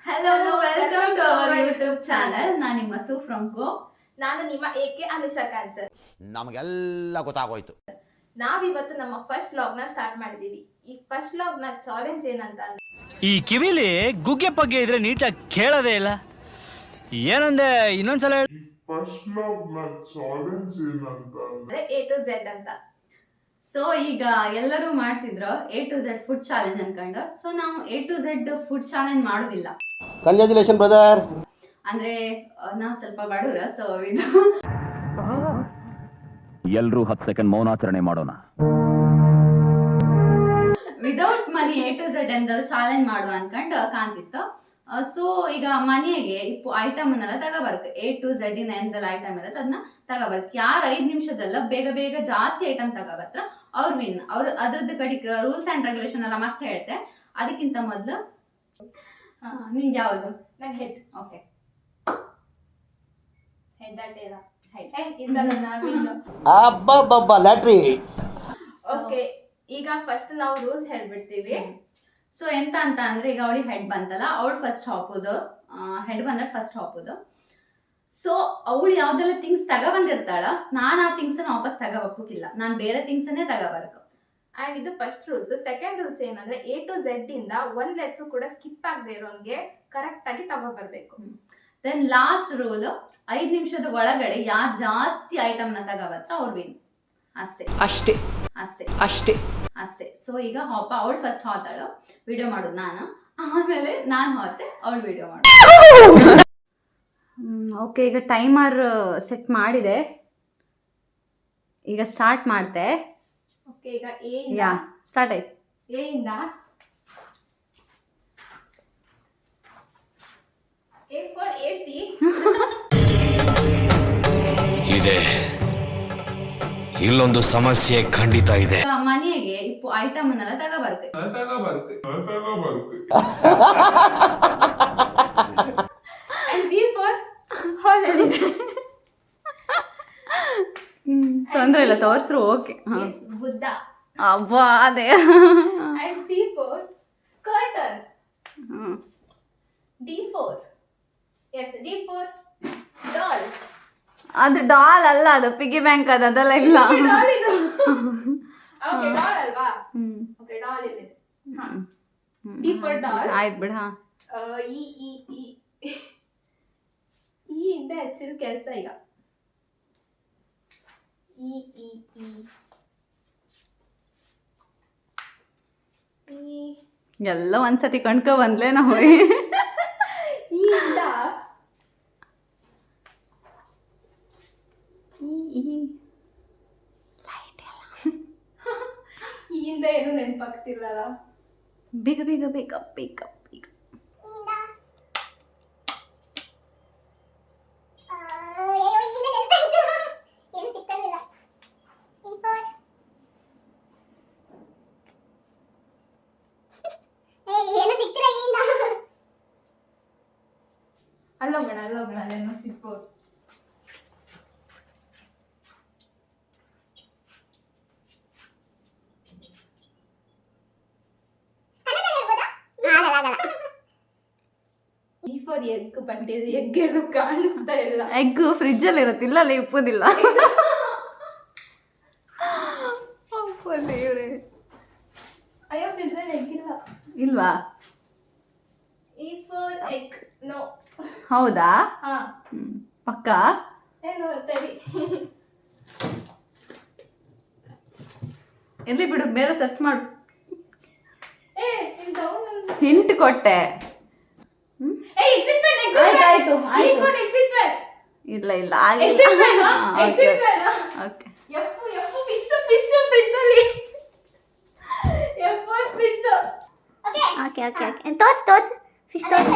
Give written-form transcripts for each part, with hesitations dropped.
Hello, welcome to our YouTube channel. ನಾನು ನಿಮ್ಮ ಸು ಫ್ರಮ್ ಗೋ. ನಾನು ನಿಮ್ಮ ಎಕೆ ಅನುಷಾ ಕಾಂಚನ್. ನಮಗೆಲ್ಲ ಗೊತ್ತಾಗೋಯ್ತು. ನಾವಿವತ್ತು ನಮ್ಮ ಫಸ್ಟ್ ವ್ಲಾಗ್ ನ ಸ್ಟಾರ್ಟ್ ಮಾಡಿದೀವಿ. ಈ ಫಸ್ಟ್ ವ್ಲಾಗ್ ನ ಚಾಲೆಂಜ್ ಏನಂತ ಅಂದ್ರೆ, ಈ ಕಿವಿಲಿ ಗುಗ್ಗೆ ಪಗ್ಗೆ ಇದ್ರೆ ನೀಟಾಗಿ ಕೇಳೋದೇ ಇಲ್ಲ. ಏನಂದೆ ಇನ್ನೊಂದ್ಸಲ ಫಸ್ಟ್ ಲವ್ ನ ಚಾಲೆಂಜ್ ಏನಂತ ಅಂದ್ರೆ A to Z ಅಂತ. ಸೊ ಈಗ ಎಲ್ಲರೂ ಮಾಡ್ತಿದ್ರು A to Z food challenge ಅನ್ಕೊಂಡು. ಸೊ ನಾವು A to Z food challenge ಮಾಡೋದಿಲ್ಲ. Congratulation brother. ಅಂದ್ರೆ ನಾವು ಸ್ವಲ್ಪ ಬಡವ್ರ. ಸೊ ಇದು ಎಲ್ರೂ 10 ಸೆಕೆಂಡ್ ಮೌನಾಚರಣೆ ಮಾಡೋಣ. Without money A to Z ಎಂದರು ಚಾಲೆಂಜ್ ಮಾಡುವ ಅನ್ಕೊಂಡು ಕಾಣ್ತಿತ್ತು. ಸೊ ಈಗ ಮನೆಗೆ ಐಟಮ್ ಅನ್ನೆಲ್ಲ ತಗೋಬರ್ಬೇಕು. A to Z ಎಂತೆಲ್ಲ ಐಟಮ್ ಇರುತ್ತೆ ಅದನ್ನ ತಗೋಬರ್ಬೇಕು. ಯಾರು 5 ನಿಮಿಷದಲ್ಲ ಬೇಗ ಬೇಗ ಜಾಸ್ತಿ ಐಟಮ್ ತಗೋಬರ್ತಾರ ಅವ್ರು ವಿನ್. ಅವ್ರು ಅದ್ರದ್ದು ಕಡಿಗೆ ರೂಲ್ಸ್ ಅಂಡ್ ರೆಗ್ಯುಲೇಷನ್ ಎಲ್ಲ ಮತ್ತೆ ಹೇಳ್ತೆ. ಅದಕ್ಕಿಂತ ಮೊದಲು ನಿಂಗೆ ಯಾವುದು? ನನ್ ಹೆಡ್. ಓಕೆ, ಹೆಡ್ ಅಟೇರ ಹೆಡ್. ಅಬ್ಬಬ್ಬಬ್ಬ ಲ್ಯಾಟ್ರಿ. ಓಕೆ, ಈಗ ಫಸ್ಟ್ ನಾವು ರೂಲ್ಸ್ ಹೇಳ್ಬಿಡ್ತೀವಿ. ಸೊ ಎಂತ ಅಂತ ಅಂದ್ರೆ ಈಗ ಅವಳಿಗೆ ಹೆಡ್ ಬಂತಲ್ಲ, ಅವಳು ಫಸ್ಟ್ ಹಾಕೋದು. ಹೆಡ್ ಬಂದಾಗ ಫಸ್ಟ್ ಹಾಕೋದು. ಸೊ ಅವಳು ಯಾವ್ದೆಲ್ಲ ಥಿಂಗ್ಸ್ ತಗೊಬಂದಿರ್ತಾಳ, ನಾನು ಆ ಥಿಂಗ್ಸ್ ವಾಪಸ್ ತಗೋಬಕ್ಕಿಲ್ಲ. ನಾನು ಬೇರೆ ಥಿಂಗ್ಸ್ ಅನ್ನೇ ತಗೋಬರ್ಕು. ಅಂಡ್ ಇದು ಫಸ್ಟ್ ರೂಲ್ಸ್. ಸೆಕೆಂಡ್ ರೂಲ್ಸ್ ಏನಂದ್ರೆ A to Z ಇಂದ ಒಂದ್ ಲೆಟರ್ ಕೂಡ ಸ್ಕಿಪ್ ಆಗದೆ ಇರೋಂಗೆ ಕರೆಕ್ಟ್ ಆಗಿ ತಗೋಬರ್ಬೇಕು. ದೆನ್ ಲಾಸ್ಟ್ ರೂಲ್, 5 ನಿಮಿಷದ ಒಳಗಡೆ ಯಾರು ಜಾಸ್ತಿ ಐಟಮ್ ನ ತಗೋಬರ್ತಾರ ಅವ್ರು ವಿನ್. ಅಷ್ಟೇ ಅಷ್ಟೇ ಅಷ್ಟೇ ಅಷ್ಟೇ ಅಷ್ಟೇ. ಸೊ ಈಗ ಅವಳು ಫಸ್ಟ್ ಹಾತಾಳು, ವಿಡಿಯೋ ಮಾಡೋದು ನಾನು. ಆಮೇಲೆ ನಾನು ಹಾತೆ, ಅವಳು ವಿಡಿಯೋ ಮಾಡು. ಓಕೆ, ಈಗ ಟೈಮರ್ ಸೆಟ್ ಮಾಡಿದೆ. ಈಗ ಸ್ಟಾರ್ಟ್ ಮಾಡ್ತೆ. ಓಕೆ, ಈಗ ಯಾ ಸ್ಟಾರ್ಟ್ ಆಯ್ತು. A ಇಂದ A for AC. ಇದೆ, ಇಲ್ಲೊಂದು ಸಮಸ್ಯೆ ಖಂಡಿತ ಇದೆ. ಈಗ ಮನೆಗೆ item ಅನ್ನೆಲ್ಲ ತಗೋಬರ್ಬೇಕು. And B for holiday. ತೊಂದ್ರೆ ಇಲ್ಲ, ತೋರ್ಸ್ರು. Okay, Yes, Buddha. ಅಬ್ಬಾ ಅದೇ. And C for curtain. D for doll. ಅದು ಡಾಲ್ ಅಲ್ಲ, ಅದು ಪಿಗಿ ಬ್ಯಾಂಕ್ ಅದೆಲ್ಲ ಇಲ್ಲ. Doll ಇದು. Okay, doll ಅಲ್ವಾ? Okay, doll ಇದೆ. ಹಾ. D for doll. ಆಯ್ತು ಬಿಡ. ಈ ಇಂದ ಆಕ್ಚುಲಿ ಕೆಲಸ ಈಗ. ಈ ಎಲ್ಲ ಒಂದ್ಸತಿ ಕಣ್ಕೊ ಬಂದ್ಲೆ ನಾವು. ಈ ಇಂದ ಈ ಇಂದ ಏನು ನೆನಪಾಗ್ತಿಲ್ಲಲ್ಲ. ಬೇಗ ಬೇಗ ಬೇಗ ಬೇಗ ಬೇಗ. ಅಲ್ಲೋಗೋಣ ಅಲ್ಲೇನೋ ಸಿಕ್ಬೋದು. ಈ ಫಾರ್ ಎಗ್, ಬಟ್ ಎಗ್ ಏನು ಕಾಣಿಸ್ತಾ ಇಲ್ಲ. ಎಗ್ ಫ್ರಿಜ್ ಅಲ್ಲಿ ಇರುತ್ತೆ, ಇಲ್ಲ ಇಪ್ಪೋದಿಲ್ಲ. ಅಯ್ಯೋ, ಫ್ರಿಜ್ ಅಲ್ಲಿ ಎಗ್ ಇಲ್ಲ. ಇಲ್ವಾ? ಈ ಫಾರ್ ಎಗ್, ನೋ. ಹೌದಾ? ಹಾ, ಪಕ್ಕ. ಏನೋ ತಡಿ. ಎಲ್ಲಿ ಬಿಡು, ಬೇರೆ ಸರ್ಚ್ ಮಾಡು. ಏ, ಇದು ಹಿಂಟ್ ಕೊಟ್ಟೆ. Exit man. ಆಯ್ತು, ಆಯ್ತು. ಈ ಫಾರ್ ಎಕ್ಸಿಟ್ ಮ್ಯಾನ್. ಇಲ್ಲ ಇಲ್ಲ, exit man. Exit man. Okay. F fish fridge ಅಲ್ಲಿ. F for fish. Okay okay okay, ತೋರ್ಸ್ ಫಿಶ್ ತೋರ್ಸ್.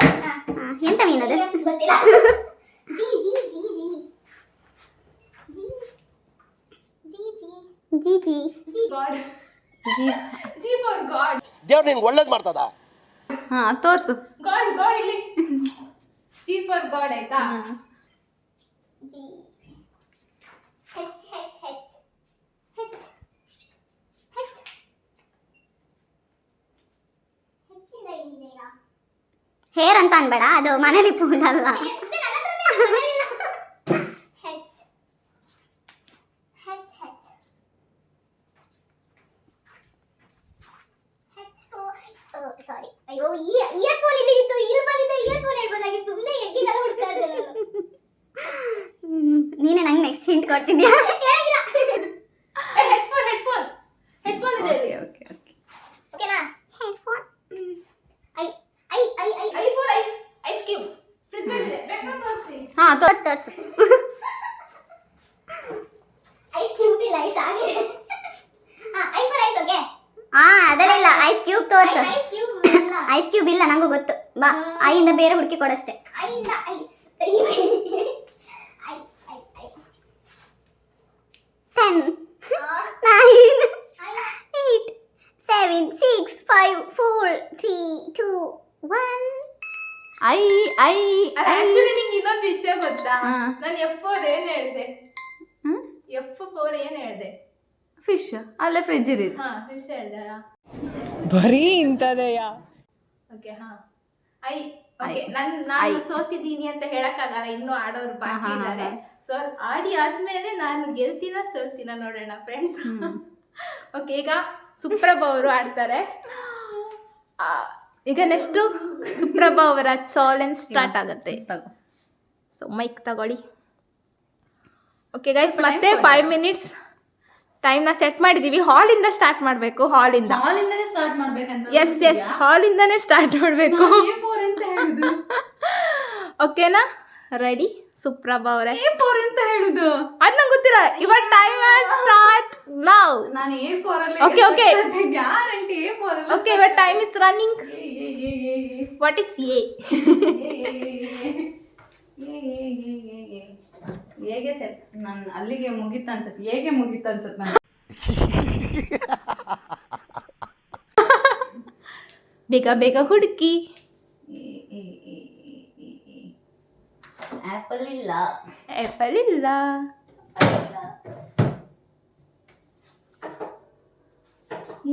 ಎಂತ ಮೀನು ಅದು? ಗೊತ್ತಿಲ್ಲ. G G G G G G G G god. G for god. ದೇವ್ರು ನಿಂಗೆ ಒಳ್ಳೇದು ಮಾಡ್ತದ. ಹಾ, ತೋರ್ಸು. ಗಾಡ್ ಇಲ್ಲಿ. ಜಿ ಫಾರ್ ಗಾಡ್ ಆಯ್ತಾ? G H H H H H ಹೆಚ್ಚಿಂದ ಏನಿದೆ ಈಗ? ಹೇರ್ ಅಂತ ಅನ್ಬೇಡ, ಅದು ಮನೇಲಿ ಪೂನಲ್ಲ. ಸಾರಿ, ಅಯ್ಯೋ ಇಯರ್ಫೋನ್ ಇಲ್ಲಿತ್ತು, ಇಲ್ಲಿ ಬಂದಿದ್ರೆ ಇಯರ್ಫೋನ್ ಹೇಳ್ಬೋದಾಗಿ, ಸುಮ್ಮನೆ ಎಗ್ಗಿಗೆಲ್ಲ ಹುಡುಕ್ತಾ ಇದ್ದೆ. ನೀನೇ ನಂಗೆ ನೆಕ್ಸ್ಟ್ ಹಿಂಟ್ ಕೊಡ್ತಿದ್ಯಾ? ಹೆಡ್ಫೋನ್ ಇದೆ. ಓಕೆ ಓಕೆನಾ? Headphone iPhone ice cube fridge ಇದೆ. ಬೇಕಾದ್ರೆ ತೋರಿಸ್ತೀನಿ. ಹಾ ತೋರ್ಸು. ಐಸ್ ಕ್ಯೂಬ್ ಇಲ್ಲ, ಐಸ್ ಆಗಿದೆ. IPhone ice. ಓಕೆ, ಅದರಲ್ಲ ಐಸ್ ಕ್ಯೂಬ್ ತೋರ್ಸು. ಐಸ್ ಕ್ಯೂಬ್ ಇಲ್ಲ, ನಂಗೂ ಗೊತ್ತು. ಬಾ, ಐಯಿಂದ ಬೇರೆ ಹುಡುಕಿ ಕೊಡಷ್ಟೇ. ಐಯಿಂದ ಐಸ್ 10 9 8 7 6 5 4 3 2 1. ಆಕ್ಚುಲಿ ನಿಂಗೆ ಇನ್ನೊಂದು ವಿಷಯ ಗೊತ್ತಾ? ಹಾ. ನಾನು F4 ಏನ್ ಹೇಳ್ದೆ? F4 ಏನ್ ಹೇಳ್ದೆ? ಫಿಶ್ ಅಲ್ಲೇ ಫ್ರಿಜ್ ಇದೆ. ಹಾ, ಫಿಶ್ ಹೇಳ್ದೆ. ಬರೀ ಇಂಥದೆಯಾ? ಓಕೆ, ಹಾ. ಓಕೆ, ನಾನು ಸೋತಿದ್ದೀನಿ ಅಂತ ಹೇಳಕ್ಕಾಗಲ್ಲ, ಇನ್ನೂ ಆಡೋರು ಬಾಕಿ ಇದ್ದಾರೆ. ಸೊ ಆಡಿ ಆದ್ಮೇಲೆ ನಾನು ಗೆಲ್ತೀನ ಸೋಲ್ತೀನ ನೋಡೋಣ ಫ್ರೆಂಡ್ಸ್. ಓಕೆ, ಈಗ ಸುಪ್ರಭಾ ಅವರು ಆಡ್ತಾರೆ. ಈಗ ನೆಕ್ಸ್ಟು ಸುಪ್ರಭಾ ಅವರ ಚಾಲೆಂಜ್ ಸ್ಟಾರ್ಟ್ ಆಗುತ್ತೆ. ಸೊ ಮೈಕ್ ತಗೊಳ್ಳಿ. ಓಕೆ ಗೈಸ್, ಮತ್ತೆ 5 ಮಿನಿಟ್ಸ್ ಟೈಮ್ನ ಸೆಟ್ ಮಾಡಿದ್ದೀವಿ. ಹಾಲಿಂದ ಸ್ಟಾರ್ಟ್ ಮಾಡಬೇಕು. ಹಾಲಿಂದನೇ ಸ್ಟಾರ್ಟ್ ಮಾಡ್ಬೇಕಂತ. ಎಸ್ ಹಾಲಿಂದಾನೇ ಸ್ಟಾರ್ಟ್ ಮಾಡಬೇಕು. ಅಂತ ಹೇಳಿದ್ರು. ಓಕೆನಾ? ರೆಡಿ ಸುಪ್ರಭಾ ಅವರೇ? A4 ಅಂತ ಹೇಳುದು ಅದ್ ನಂಗೆ ಗೊತ್ತಿಲ್ಲ. Your time start now. ನಾನು A4 ಅಲ್ಲಿ. Okay. ಗ್ಯಾರಂಟಿ A4 ಅಲ್ಲಿ. Okay, your time is running. What is A? ಹೇಗೆ ಸೆಟ್ ನಾನು ಅಲ್ಲಿಗೆ ಮುಗಿತ ಅನ್ಸುತ್ತೆ. ಹೇಗೆ ಮುಗಿತ ಅನ್ಸುತ್ತೆ ನಾನು. ಬೇಗ ಹುಡುಕಿ. ಆಪಲ್ ಇಲ್ಲ. ಆಪಲ್ ಇಲ್ಲ.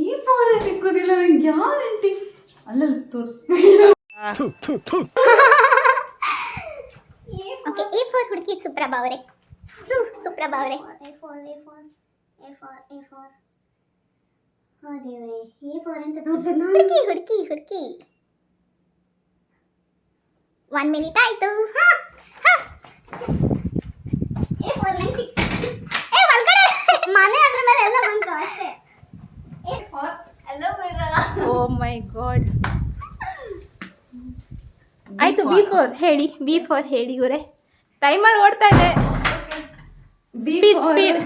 A4 ಸಿಕ್ಕೋದಿಲ್ಲ ನಂಗೆ ಗ್ಯಾರಂಟಿ. ಅಲ್ಲಲ್ಲಿ ತೋರಿಸ್. ಓಕೆ, A4 ಹುಡುಕಿ ಸುಪ್ರಭಾ ಅವರೇ. ಸುಪ್ರಭಾ ಅವರೇ. A4 ಓ ದೇವ್ರೆ, A4 ಅಂತ ತೋರಿಸೋದು. ಹುಡುಕಿ 1 ಮಿನಿಟ್ ಆಯ್ತು. A4 ನಂಗೆ ಒಳಗಡೆ ಮನೆ ಅದ್ರ ಮೇಲೆ ಎಲ್ಲ ಬಂತು ಅಷ್ಟೇ. A4 ಎಲ್ಲೋ ಬೇಡ. ಓ ಮೈ ಗಾಡ್. ಆಯ್ತು, B4 ಹೇಳಿ. B4 ಹೇಳಿ ಇವರೇ. ಟೈಮರ್ ಓಡ್ತಾ ಇದೆ. Speed.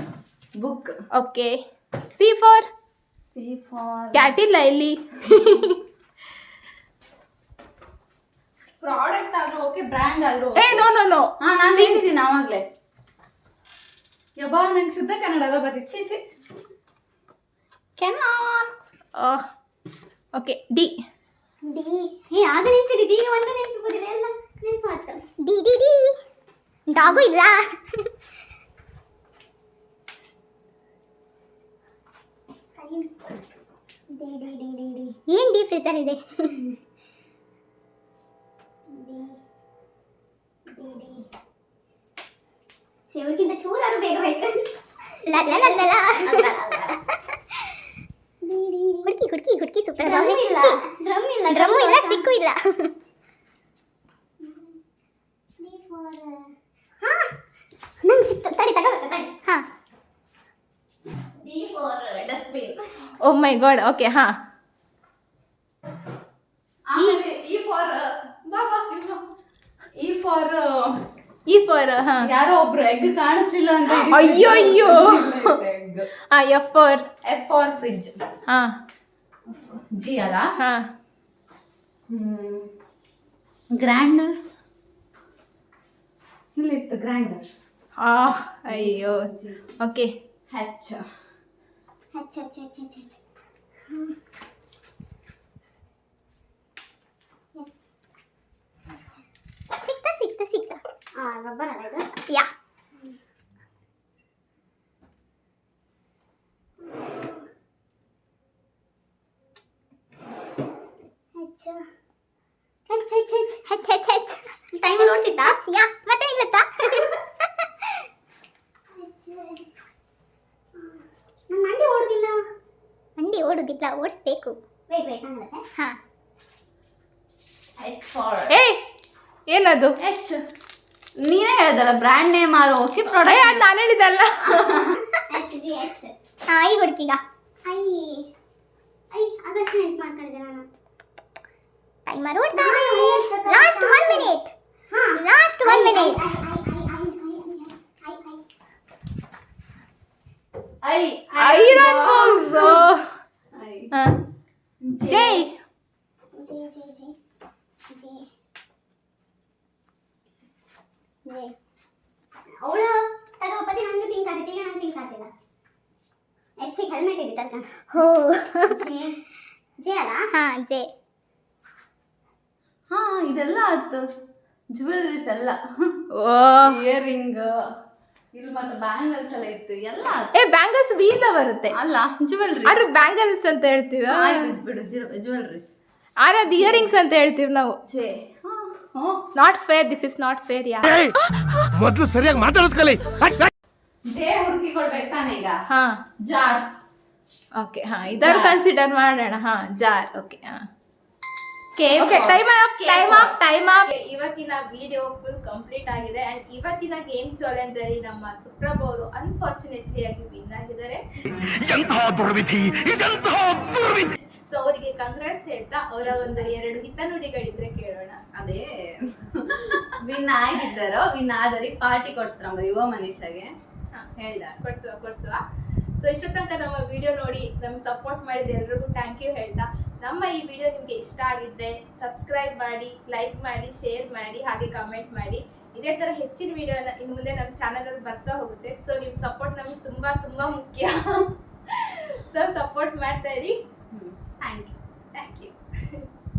Book. Okay, C4. Cat ಇಲ್ಲ ಇಲ್ಲಿ. ಪ್ರಾಡಕ್ಟ್ ಆದ್ರೂ ಓಕೆ, ಬ್ರ್ಯಾಂಡ್ ಆದ್ರೂ ಏ ನೋ. ಹಾ, ನಾನು ಹೇಳಿದ್ದೀನಿ ಆವಾಗ್ಲೇ. ಯಬ್ಬಾ, ನಂಗೆ ಶುದ್ಧ ಕನ್ನಡ ಬರ್ತಿತ್ತು. ಚೀಚಿ ಕೆನಾನ್. Okay, D. ಆಗ ನೆನ್ಪಿದ್ದಿ, ಈಗ ಒಂದು ನೆನ್ಪಿಬೋದಿಲ್ಲ, ಎಲ್ಲ ನೆನ್ಪಾಯ್ತು. ಡಿ ಡಾಗು ಇಲ್ಲ. ಏನ್ ಡಿ ಫ್ರಿಜರ್ ಇದೆ? ಸೇವಕ್ಕಿಂತ ಚೂರಾರು ಬೇಗ ಬೇಕು. ಹುಡುಕಿ ಸೂಪರ್. ಡ್ರಮ್ಮು ಇಲ್ಲ, ಸ್ಟಿಕ್ಕು ಇಲ್ಲ. ನಂಗೆ ಸಿಕ್ತು, ತಡಿ ತಗೋಬೇಕು. ಹಾ, D4 ಡಸ್ಟ್ಬಿನ್. ಓ ಮೈ ಗಾಡ್. ಓಕೆ, ಹಾ. E4 ಹಾ. ಯಾರೋ ಒಬ್ರು ಎಗ್ ಕಾಣಿಸ್ಲಿಲ್ಲ ಅಂತ. ಅಯ್ಯೋ. ಹಾ, F4 ಫ್ರಿಡ್ಜ್. ಹಾ. ಜಿ ಅಲ್ಲ. ಹಾ. ಗ್ರೈಂಡರ್ ಇಲ್ಲಿತ್ತು. ಗ್ರೈಂಡರ್. ಅಯ್ಯೋ. ಓಕೆ, ಹೆಚ್. ಸಿಕ್ತ. ರಬ್ಬರ್ ಅಲ್ಲ ಇದು? ಯಾ. ಹೆಚ್ ಹೆಚ್ ಹೆಚ್ ಹೆಚ್ ಟೈಮ್ ನೋಡ್ತಿತ್ತಾ ಯಾ ಮತ್ತೆ ಇಲ್ಲತ್ತಾ ನನ್ನ ಮಂಡಿ ಓಡುದಿಲ್ಲ ಓಡಿಸ್ಬೇಕು ವೇಟ್ ನಾನು ಹಾ H for ಏಯ್ ಏನದು H. ನೀನೇ ಹೇಳ್ದಲ್ಲ ಬ್ರ್ಯಾಂಡ್ ನೇಮ್ ಆರು ಓಕೆ ಅದು ಪ್ರಾಡಕ್ಟ್ ನಾನು ಹೇಳಿದಲ್ಲ ಎಚ್ ಜಿ ಎಚ್ ಹಾ ಐ ಹುಡುಕೀಗ ಐ ಆಗಸ್ಟ್ ನೆನ್ಪು ಮಾಡ್ಕೊಂಡಿದ್ದೆ ನಾನು ಟೈಮರ್ ಲಾಸ್ಟ್ 1 ಮಿನಿಟ್ ಹಾ ಲಾಸ್ಟ್ 1 ಮಿನಿಟ್ ಐರನ್ ಬಾಕ್ಸ್ ಜೈ ಅವಳು ತಗೋಪತಿ ನಂಗೆ ತಿಂಕ್ ಆಗ್ತಿತ್ತು ಈಗ ನಂಗೆ ತಿಂಕ್ ಆಗ್ತಿಲ್ಲ ಹೆಚ್ಚಿಗೆ ಹೆಲ್ಮೆಟ್ ಇದೆ ತರ್ಕ ಹೋ ಜೆ ಅಲ್ಲ ಹಾ ಜೆ ಹಾ ಇದೆಲ್ಲ ಆಯ್ತು ಜ್ಯುವೆಲ್ರೀಸ್ ಎಲ್ಲ ಓ ಇಯರಿಂಗ್ ಇಲ್ಲಿ ಮತ್ತೆ ಬ್ಯಾಂಗಲ್ಸ್ ಎಲ್ಲ ಇತ್ತು ಎಲ್ಲ ಆಯ್ತು. ಏ ಬ್ಯಾಂಗಲ್ಸ್ ವಿಯಿಂದ ಬರುತ್ತೆ ಅಲ್ಲ ಜ್ಯುವೆಲ್ರಿ ಆದ್ರೆ ಬ್ಯಾಂಗಲ್ಸ್ ಅಂತ ಹೇಳ್ತೀವಿ ಬಿಡು ಜ್ಯುವೆಲ್ರೀಸ್ ಆದ್ರೆ ಅದು ಇಯರಿಂಗ್ಸ್ ಅಂತ ಹೇಳ್ತೀವಿ ನಾವು J not fair this is not fair yeah ಮೊದಲು ಸರಿಯಾಗಿ ಮಾತಾಡೋದು ಕಲಿ. ಜೆ ಹುಡುಕಿ ಕೊಡ್ಬೇಕು ತಾನೇ ಈಗ ಹಾ ಜಾರ್ ಓಕೆ ಹಾ ಇದರ ಕನ್ಸಿಡರ್ ಮಾಡೋಣ ಹಾ ಜಾರ್ ಓಕೆ ಹಾ ಓಕೆ ಟೈಮ್ ಅಪ್ ಇವತ್ತಿನ ವಿಡಿಯೋ ಫುಲ್ ಕಂಪ್ಲೀಟ್ ಆಗಿದೆ ಅಂಡ್ ಇವತ್ತಿನ ಗೇಮ್ ಚಾಲೆಂಜ್ ಅಲ್ಲಿ ನಮ್ಮ ಸುಪ್ರಭ್ ಅವರು ಅನ್ಫಾರ್ಚುನೇಟ್ಲಿ ಆಗಿ ವಿನ್ ಆಗಿದ್ದಾರೆ ಸೊ ಅವರಿಗೆ ಕಂಗ್ರಾಟ್ಸ್ ಹೇಳ್ತಾ ಅವರ ಒಂದು 2 ಹಿತನುಡಿಗಳಿದ್ರೆ ಕೇಳೋಣ ಅದೇ ವಿನ್ ಆಗಿದ್ದಾರೋ ವಿನ್ ಆದರಿಗೆ ಪಾರ್ಟಿ ಕೊಡ್ಸ್ತಾರ ಯುವ ಮನುಷ್ಯಗೆ ಹೇಳಿದ ಕೊಡ್ಸುವ ಸೊ ಇಷ್ಟ ತನಕ ನಮ್ಮ ವಿಡಿಯೋ ನೋಡಿ ನಮ್ಗೆ ಸಪೋರ್ಟ್ ಮಾಡಿದ ಎಲ್ರಿಗೂ ಥ್ಯಾಂಕ್ ಯು ಹೇಳ್ತಾ ನಮ್ಮ ಈ ವಿಡಿಯೋ ನಿಮಗೆ ಇಷ್ಟ ಆಗಿದ್ರೆ ಸಬ್ಸ್ಕ್ರೈಬ್ ಮಾಡಿ ಲೈಕ್ ಮಾಡಿ ಶೇರ್ ಮಾಡಿ ಹಾಗೆ ಕಮೆಂಟ್ ಮಾಡಿ ಇದೇ ತರ ಹೆಚ್ಚಿನ ವಿಡಿಯೋ ಇನ್ನು ಮುಂದೆ ನಮ್ಮ ಚಾನಲ್ ಅಲ್ಲಿ ಬರ್ತಾ ಹೋಗುತ್ತೆ ಸೊ ನಿಮ್ಮ ಸಪೋರ್ಟ್ ನಮ್ಗೆ ತುಂಬಾ ಮುಖ್ಯ ಸೊ ಸಪೋರ್ಟ್ ಮಾಡ್ತಾ ಇರಿ